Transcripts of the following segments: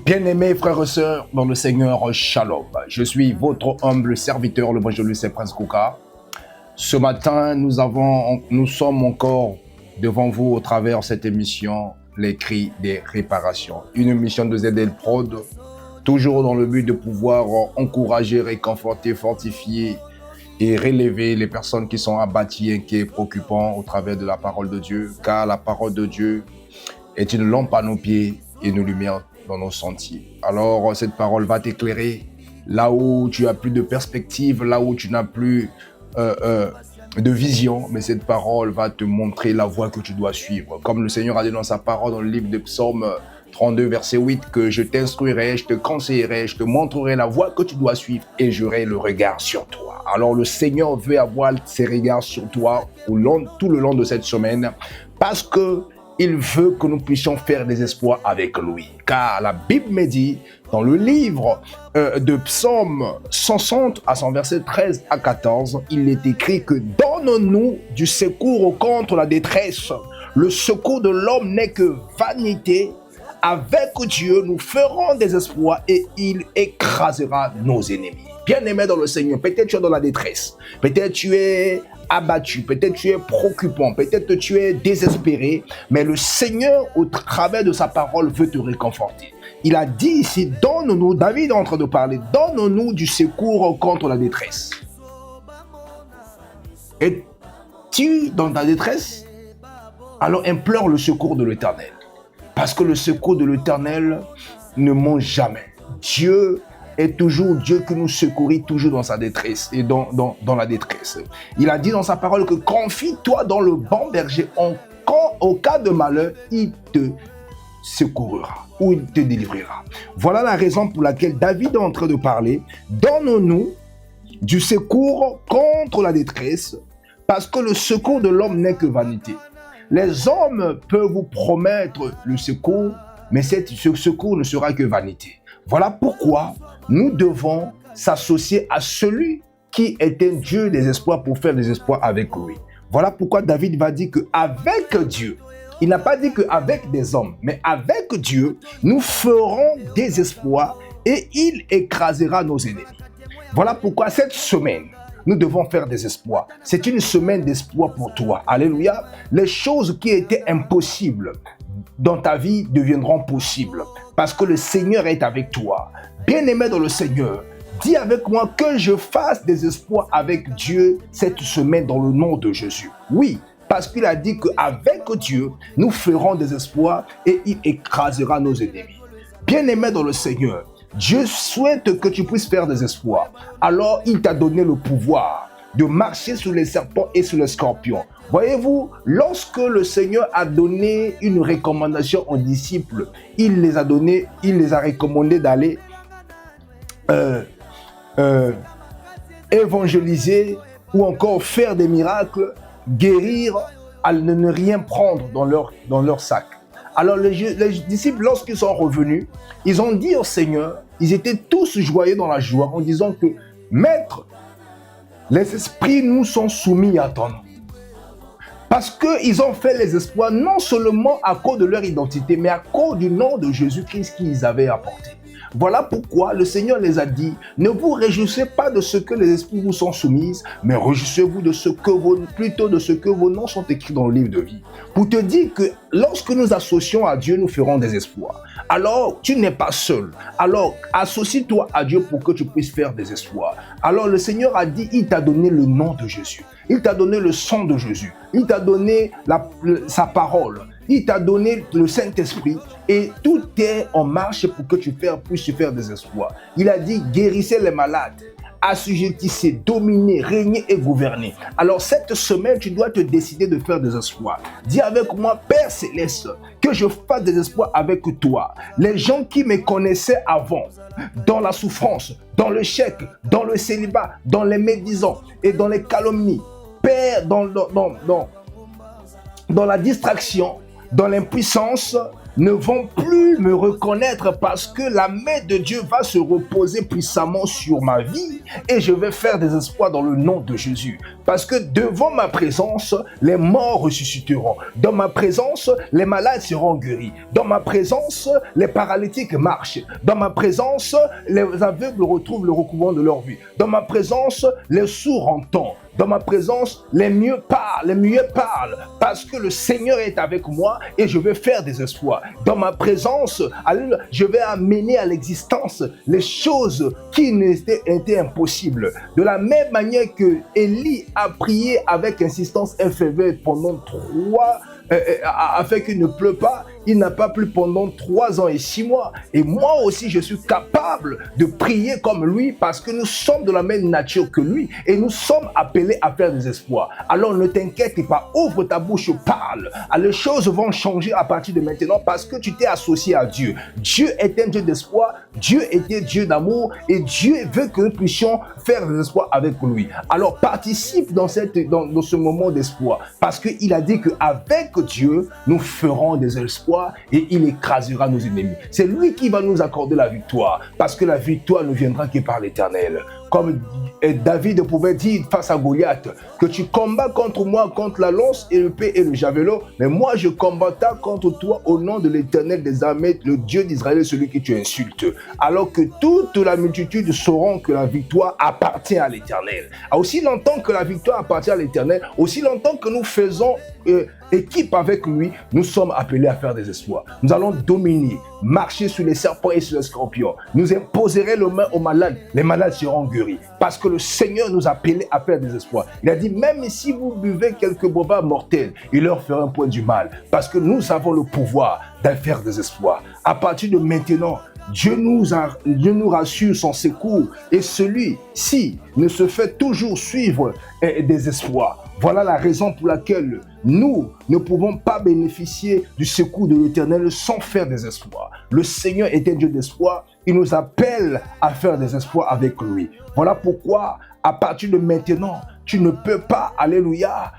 Bien-aimés frères et sœurs dans le Seigneur, Shalom. Je suis votre humble serviteur, le évangéliste Prince Kouka. Ce matin, nous sommes encore devant vous au travers de cette émission, Les Cris des Réparations. Une émission de ZL Prod, toujours dans le but de pouvoir encourager, réconforter, fortifier et relever les personnes qui sont abattues, inquiètes, préoccupantes au travers de la parole de Dieu, car la parole de Dieu est une lampe à nos pieds et une lumière dans nos sentiers. Alors, cette parole va t'éclairer là où tu as plus de perspective, là où tu n'as plus de vision, mais cette parole va te montrer la voie que tu dois suivre. Comme le Seigneur a dit dans sa parole dans le livre de Psaume 32, verset 8, que je t'instruirai, je te conseillerai, je te montrerai la voie que tu dois suivre et j'aurai le regard sur toi. Alors, le Seigneur veut avoir ses regards sur toi tout le long de cette semaine parce que il veut que nous puissions faire des exploits avec lui. Car la Bible me dit, dans le livre de Psaume 160, à son verset 13 à 14, il est écrit que « Donne-nous du secours contre la détresse. Le secours de l'homme n'est que vanité. Avec Dieu, nous ferons des exploits et il écrasera nos ennemis. » Bien-aimé dans le Seigneur, peut-être tu es dans la détresse, peut-être tu es abattu, peut-être tu es préoccupant, peut-être tu es désespéré, mais le Seigneur, au travers de sa parole, veut te réconforter. Il a dit ici, donne-nous, David est en train de parler, donne-nous du secours contre la détresse. Es-tu dans ta détresse? Alors implore le secours de l'Éternel. Parce que le secours de l'Éternel ne ment jamais. Dieu est toujours Dieu qui nous secourit toujours dans sa détresse et dans la détresse. Il a dit dans sa parole que confie-toi dans le bon berger. Au cas de malheur, il te secourira ou il te délivrera. Voilà la raison pour laquelle David est en train de parler. Donne-nous du secours contre la détresse parce que le secours de l'homme n'est que vanité. Les hommes peuvent vous promettre le secours, mais ce secours ne sera que vanité. Voilà pourquoi nous devons s'associer à celui qui est un Dieu des exploits pour faire des exploits avec lui. Voilà pourquoi David va dire qu'avec Dieu, il n'a pas dit qu'avec des hommes, mais avec Dieu, nous ferons des exploits et il écrasera nos ennemis. Voilà pourquoi cette semaine, nous devons faire des exploits. C'est une semaine d'espoir pour toi. Alléluia. Les choses qui étaient impossibles dans ta vie deviendront possibles parce que le Seigneur est avec toi. Bien-aimé dans le Seigneur, dis avec moi que je fasse des exploits avec Dieu cette semaine dans le nom de Jésus. Oui, parce qu'il a dit qu'avec Dieu, nous ferons des exploits et il écrasera nos ennemis. Bien-aimé dans le Seigneur, Dieu souhaite que tu puisses faire des exploits. Alors, il t'a donné le pouvoir de marcher sur les serpents et sur les scorpions. Voyez-vous, lorsque le Seigneur a donné une recommandation aux disciples, il les a recommandé d'aller évangéliser ou encore faire des miracles, guérir, à ne rien prendre dans leur sac. Alors les disciples, lorsqu'ils sont revenus, ils ont dit au Seigneur, ils étaient tous joyeux dans la joie en disant que « Maître, les esprits nous sont soumis à ton nom. » Parce qu'ils ont fait les exploits non seulement à cause de leur identité, mais à cause du nom de Jésus-Christ qu'ils avaient apporté. Voilà pourquoi le Seigneur les a dit, ne vous réjouissez pas de ce que les esprits vous sont soumis, mais réjouissez-vous de ce que vos noms sont écrits dans le livre de vie. Pour te dire que lorsque nous associons à Dieu, nous ferons des exploits. Alors, tu n'es pas seul. Alors, associe-toi à Dieu pour que tu puisses faire des exploits. Alors, le Seigneur a dit, il t'a donné le nom de Jésus. Il t'a donné le sang de Jésus. Il t'a donné sa parole. Il t'a donné le Saint-Esprit et tout est en marche pour que tu puisses faire des exploits. Il a dit, guérissez les malades, assujettissez, dominez, régnez et gouvernez. Alors cette semaine, tu dois te décider de faire des exploits. Dis avec moi, Père Céleste, que je fasse des exploits avec toi. Les gens qui me connaissaient avant, dans la souffrance, dans le chèque, dans le célibat, dans les médisants et dans les calomnies, Père, dans la distraction, dans l'impuissance, ne vont plus me reconnaître parce que la main de Dieu va se reposer puissamment sur ma vie et je vais faire des exploits dans le nom de Jésus. Parce que devant ma présence, les morts ressusciteront. Dans ma présence, les malades seront guéris. Dans ma présence, les paralytiques marchent. Dans ma présence, les aveugles retrouvent le recouvrement de leur vie. Dans ma présence, les sourds entendent. Dans ma présence, les muets parlent, parce que le Seigneur est avec moi et je vais faire des exploits. Dans ma présence, je vais amener à l'existence les choses qui étaient impossibles. De la même manière que Élie a prié avec insistance et ferveur pendant afin qu'il ne pleut pas, il n'a pas plu pendant 3 ans et 6 mois. Et moi aussi, je suis capable de prier comme lui parce que nous sommes de la même nature que lui et nous sommes appelés à faire des exploits. Alors ne t'inquiète pas, ouvre ta bouche, parle. Les choses vont changer à partir de maintenant parce que tu t'es associé à Dieu. Dieu est un Dieu d'espoir, Dieu est un Dieu d'amour et Dieu veut que nous puissions faire des exploits avec lui. Alors participe dans ce moment d'espoir parce qu'il a dit qu'avec Dieu, nous ferons des exploits et il écrasera nos ennemis. C'est lui qui va nous accorder la victoire parce que la victoire ne viendra que par l'Éternel. Comme David pouvait dire face à Goliath, que tu combats contre moi, contre la lance et l'épée et le javelot, mais moi je combattrai contre toi au nom de l'Éternel des armées, le Dieu d'Israël, celui que tu insultes. Alors que toute la multitude sauront que la victoire appartient à l'Éternel. Aussi longtemps que la victoire appartient à l'Éternel, aussi longtemps que nous faisons équipe avec lui, nous sommes appelés à faire des exploits. Nous allons dominer, marcher sur les serpents et sur les scorpions. Nous imposerons les mains aux malades, les malades seront guéris. Parce que le Seigneur nous a appelés à faire des exploits. Il a dit, même si vous buvez quelques breuvages mortels, il leur fera un point du mal. Parce que nous avons le pouvoir de faire des exploits. À partir de maintenant, Dieu nous rassure son secours et celui-ci ne se fait toujours suivre des exploits. Voilà la raison pour laquelle nous ne pouvons pas bénéficier du secours de l'Éternel sans faire des exploits. Le Seigneur est un Dieu d'espoir. Il nous appelle à faire des exploits avec lui. Voilà pourquoi, à partir de maintenant, tu ne peux pas, alléluia,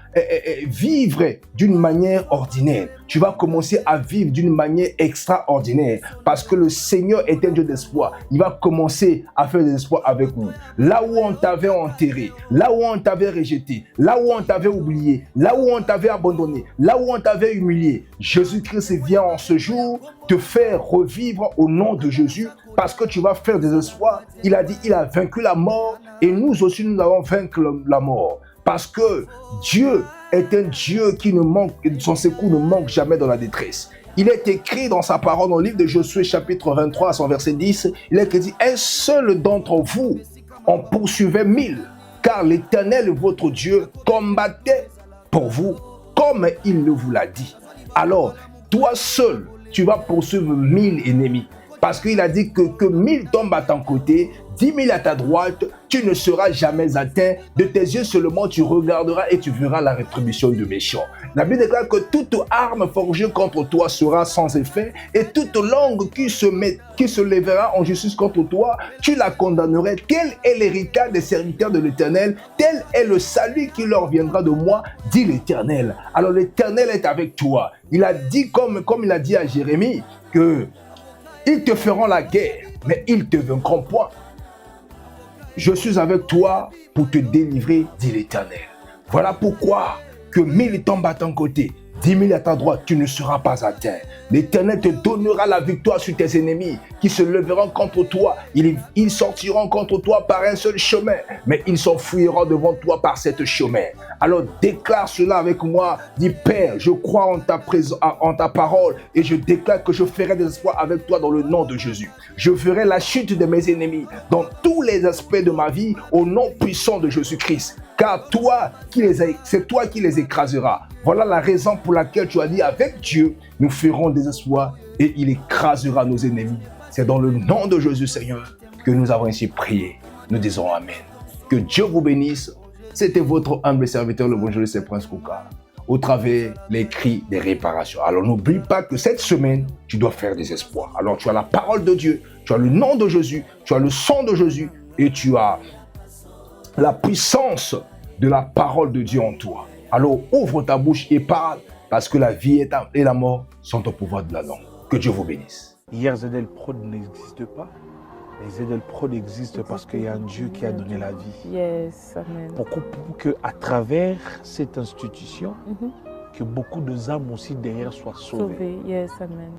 vivre d'une manière ordinaire. Tu vas commencer à vivre d'une manière extraordinaire parce que le Seigneur est un Dieu d'espoir. Il va commencer à faire des espoirs avec nous. Là où on t'avait enterré, là où on t'avait rejeté, là où on t'avait oublié, là où on t'avait abandonné, là où on t'avait humilié, Jésus-Christ vient en ce jour te faire revivre au nom de Jésus parce que tu vas faire des espoirs. Il a dit, il a vaincu la mort et nous aussi nous avons vaincu la mort. Parce que Dieu est un Dieu qui ne manque, son secours ne manque jamais dans la détresse. Il est écrit dans sa parole, dans le livre de Josué, chapitre 23, à son verset 10, il est dit, un seul d'entre vous en poursuivait 1000, car l'Éternel, votre Dieu, combattait pour vous, comme il le vous l'a dit. Alors, toi seul, tu vas poursuivre 1000 ennemis. Parce qu'il a dit que 1000 tombent à ton côté, 10 000 à ta droite, tu ne seras jamais atteint. De tes yeux seulement, tu regarderas et tu verras la rétribution du méchant. La Bible déclare que toute arme forgée contre toi sera sans effet et toute langue qui se lèvera en justice contre toi, tu la condamnerais. Tel est l'héritage des serviteurs de l'Éternel, tel est le salut qui leur viendra de moi, dit l'Éternel. Alors l'Éternel est avec toi. Il a dit, comme il a dit à Jérémie, que ils te feront la guerre, mais ils te vaincront point. Je suis avec toi pour te délivrer, dit l'Éternel. Voilà pourquoi que 1000 tombent à ton côté, 10 000 à ta droite, tu ne seras pas atteint. L'Éternel te donnera la victoire sur tes ennemis qui se leveront contre toi. Ils sortiront contre toi par un seul chemin, mais ils s'enfuiront devant toi par cet chemin. Alors déclare cela avec moi. Dis, Père, je crois en ta parole et je déclare que je ferai des exploits avec toi dans le nom de Jésus. Je ferai la chute de mes ennemis dans tous les aspects de ma vie au nom puissant de Jésus-Christ. Car c'est toi qui les écraseras. Voilà la raison pour laquelle tu as dit, avec Dieu, nous ferons des exploits et il écrasera nos ennemis. C'est dans le nom de Jésus, Seigneur, que nous avons ainsi prié. Nous disons Amen. Que Dieu vous bénisse. C'était votre humble serviteur, le bon c'est Prince Kouka, au travers les cris des réparations. Alors n'oublie pas que cette semaine, tu dois faire des exploits. Alors tu as la parole de Dieu, tu as le nom de Jésus, tu as le sang de Jésus et tu as la puissance de la parole de Dieu en toi. Alors ouvre ta bouche et parle parce que la vie et la mort sont au pouvoir de la langue. Que Dieu vous bénisse. Hier ZL Prod n'existe pas. Les aides prod existent parce qu'il y a un Dieu qui a donné la vie. Yes, amen. Pour qu'à travers cette institution, que beaucoup d'âmes aussi derrière soient sauvées. Sauvé, yes, amen.